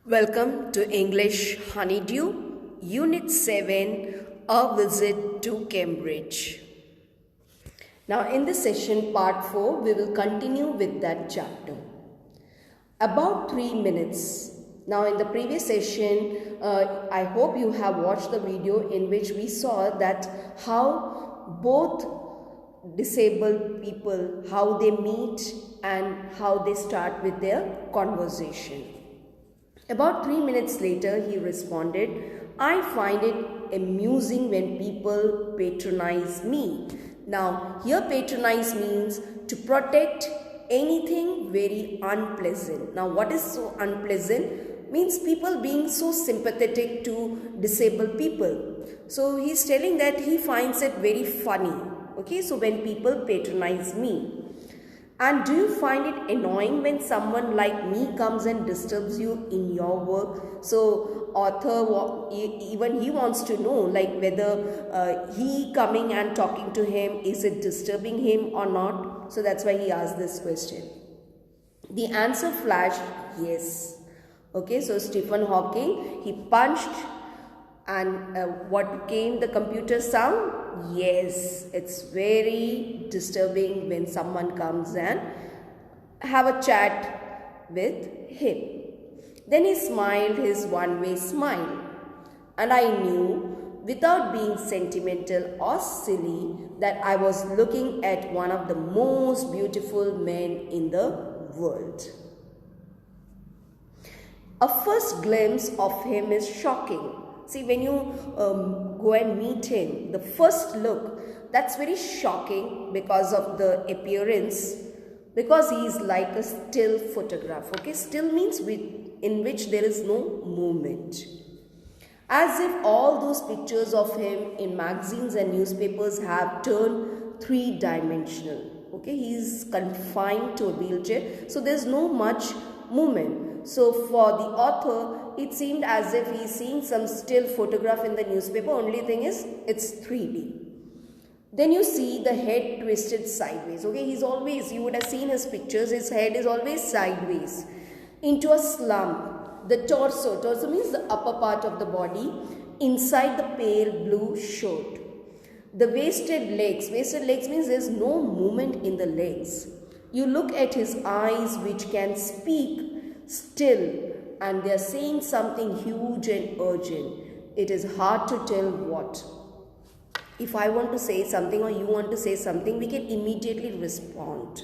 Welcome to English Honeydew, Unit 7, A Visit to Cambridge. Now in this session, part 4, we will continue with that chapter. About 3 minutes. Now in the previous session, I hope you have watched the video in which we saw that how both disabled people, how they meet and how they start with their conversation. About 3 minutes later, he responded, I find it amusing when people patronize me. Now, here patronize means to protect anything very unpleasant. Now, what is so unpleasant? Means people being so sympathetic to disabled people. So, he's telling that he finds it very funny. Okay, so when people patronize me. And do you find it annoying when someone like me comes and disturbs you in your work? So author, even he wants to know like whether he coming and talking to him, is it disturbing him or not? So that's why he asked this question. The answer flashed, yes. Okay, so Stephen Hawking, he punched and what came the computer sound? Yes, it's very disturbing when someone comes and have a chat with him. Then he smiled his one-way smile. And I knew, without being sentimental or silly, that I was looking at one of the most beautiful men in the world. A first glimpse of him is shocking. See, when you go and meet him, the first look, that's very shocking because of the appearance, because he is like a still photograph. Okay, still means in which there is no movement. As if all those pictures of him in magazines and newspapers have turned three-dimensional. Okay, he is confined to a wheelchair, so there's no much movement. So for the author, it seemed as if he's seeing some still photograph in the newspaper. Only thing is, it's 3D. Then you see the head twisted sideways. Okay, he's always, you would have seen his pictures, his head is always sideways into a slump. The torso means the upper part of the body inside the pale blue shirt. The wasted legs means there's no movement in the legs. You look at his eyes which can speak still, and they are saying something huge and urgent. It is hard to tell what. If I want to say something or you want to say something, we can immediately respond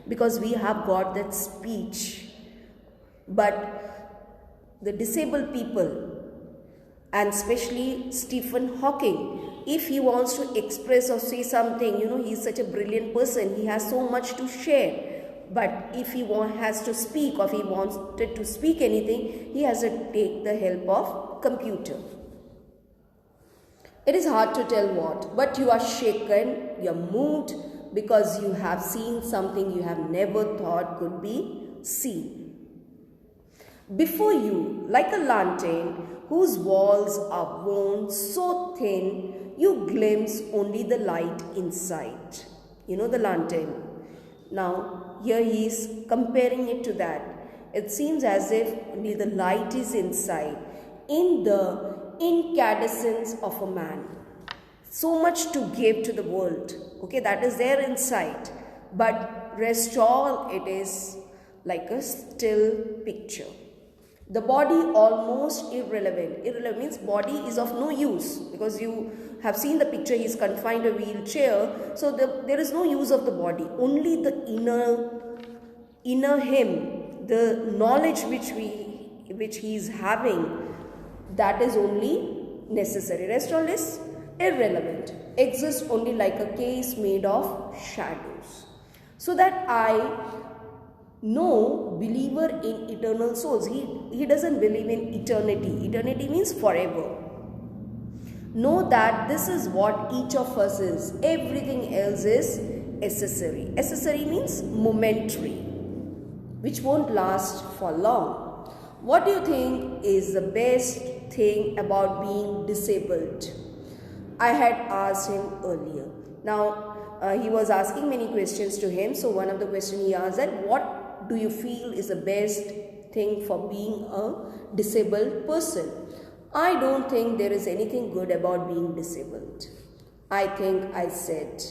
because we have got that speech. But the disabled people, and especially Stephen Hawking, if he wants to express or say something, he's such a brilliant person, he has so much to share. But if he has to speak or if he wanted to speak anything, he has to take the help of computer. It is hard to tell what, but you are shaken, you are moved because you have seen something you have never thought could be seen. Before you, like a lantern whose walls are worn so thin, you glimpse only the light inside. You know the lantern. Now, here he is comparing it to that. It seems as if only the light is inside, in the incandescence of a man. So much to give to the world. Okay, that is there inside. But rest all, it is like a still picture. The body almost irrelevant. Irrelevant means body is of no use, because you have seen the picture, he is confined to a wheelchair, so there is no use of the body. Only the inner him, the knowledge which he is having, that is only necessary. Rest all is irrelevant. Exists only like a case made of shadows. So that I no believer in eternal souls. He doesn't believe in eternity. Eternity means forever. Know that this is what each of us is. Everything else is accessory. Accessory means momentary, which won't last for long. What do you think is the best thing about being disabled? I had asked him earlier. Now, he was asking many questions to him. So one of the questions he asked that, what do you feel is the best thing for being a disabled person. I don't think there is anything good about being disabled. I think I said,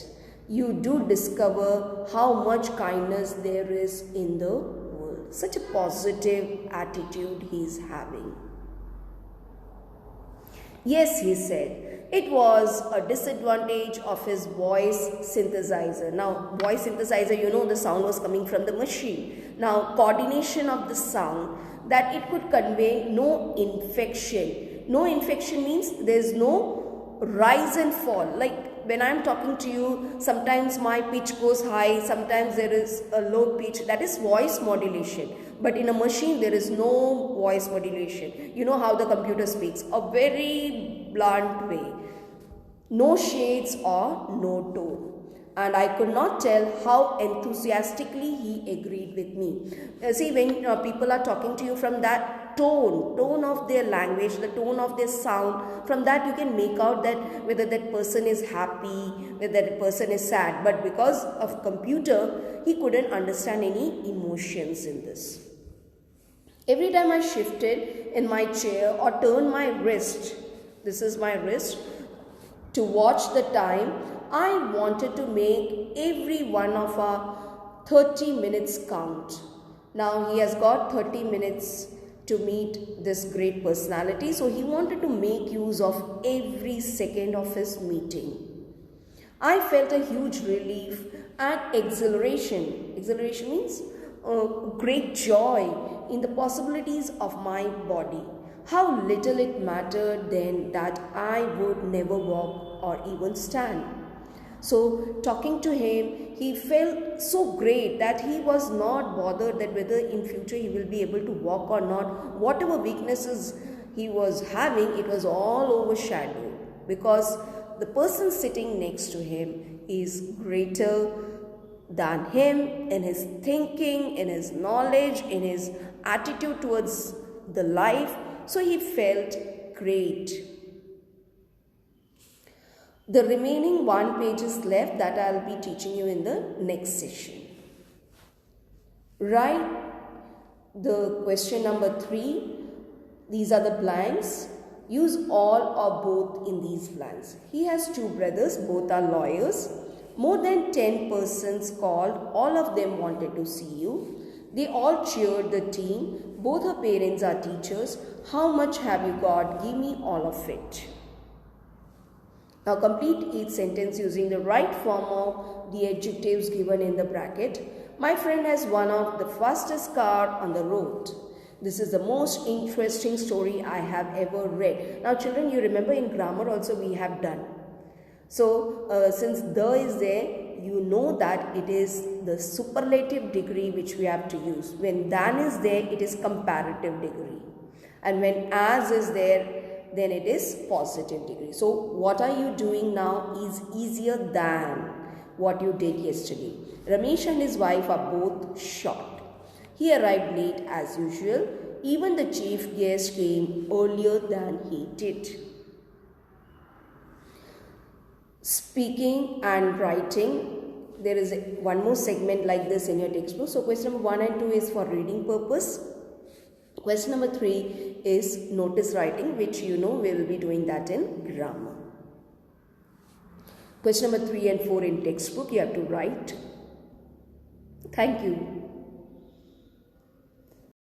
you do discover how much kindness there is in the world. Such a positive attitude he is having. Yes, he said, it was a disadvantage of his voice synthesizer. Now, voice synthesizer, you know, the sound was coming from the machine. Now, coordination of the sound, that it could convey no infection. No infection means there is no rise and fall. Like when I am talking to you, sometimes my pitch goes high, sometimes there is a low pitch. That is voice modulation. But in a machine, there is no voice modulation. You know how the computer speaks, a very blunt way. No shades or no tone. And I could not tell how enthusiastically he agreed with me. See, when people are talking to you from that tone of their language, the tone of their sound, from that you can make out that whether that person is happy, whether that person is sad. But because of computer, he couldn't understand any emotions in this. Every time I shifted in my chair or turned my wrist, this is my wrist, to watch the time, I wanted to make every one of our 30 minutes count. Now he has got 30 minutes to meet this great personality, so he wanted to make use of every second of his meeting. I felt a huge relief and exhilaration. Exhilaration means great joy in the possibilities of my body. How little it mattered then that I would never walk or even stand. So talking to him, he felt so great that he was not bothered that whether in future he will be able to walk or not. Whatever weaknesses he was having, it was all overshadowed because the person sitting next to him is greater than him in his thinking, in his knowledge, in his attitude towards the life. So he felt great. The remaining 1 page is left that I will be teaching you in the next session. Write the question number 3. These are the blanks. Use all or both in these blanks. He has 2 brothers, both are lawyers. More than 10 persons called, all of them wanted to see you. They all cheered the team. Both her parents are teachers. How much have you got? Give me all of it. Now complete each sentence using the right form of the adjectives given in the bracket. My friend has one of the fastest car on the road. This is the most interesting story I have ever read. Now children, you remember in grammar also we have done. So since the is there, you know that it is the superlative degree which we have to use. When than is there, it is comparative degree. And when as is there, then it is positive degree. So what are you doing now is easier than what you did yesterday. Ramesh and his wife are both shocked. He arrived late as usual. Even the chief guest came earlier than he did. Speaking and writing, there is one more segment like this in your textbook. So question number 1 and 2 is for reading purpose. Question number 3 is notice writing, which you know we will be doing that in grammar. Question number 3 and 4 in textbook you have to write. Thank you.